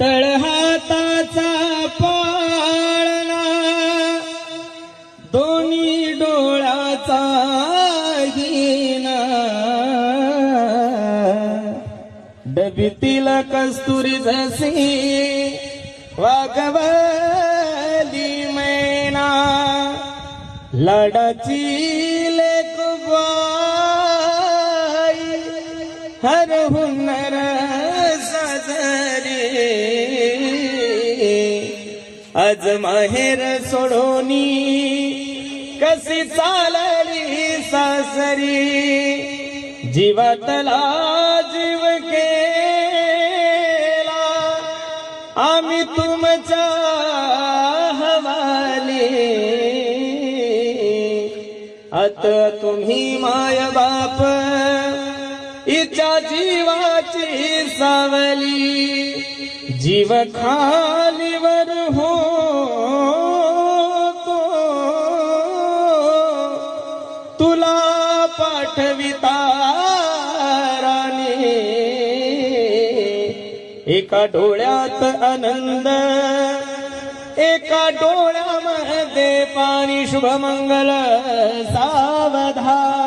तळहाताचा पाळणा दोन्ही डोळ्याचा हिना डबीतील कस्तुरी जशी वागवली मैना लाडाची लेकबाई हर हुनर साजरी आज माहेर सोडोनी कशी चालली सासरी जीवातला जीव केला आम्ही तुमच्या हवाली आता तुम्ही माय बाप इच्या जीवाची सावली जीव खालीवर हो तुला पाठविता राणी एका डोळ्यात आनंद एका डोळ्यामध्ये पाणी शुभमंगल सावधान।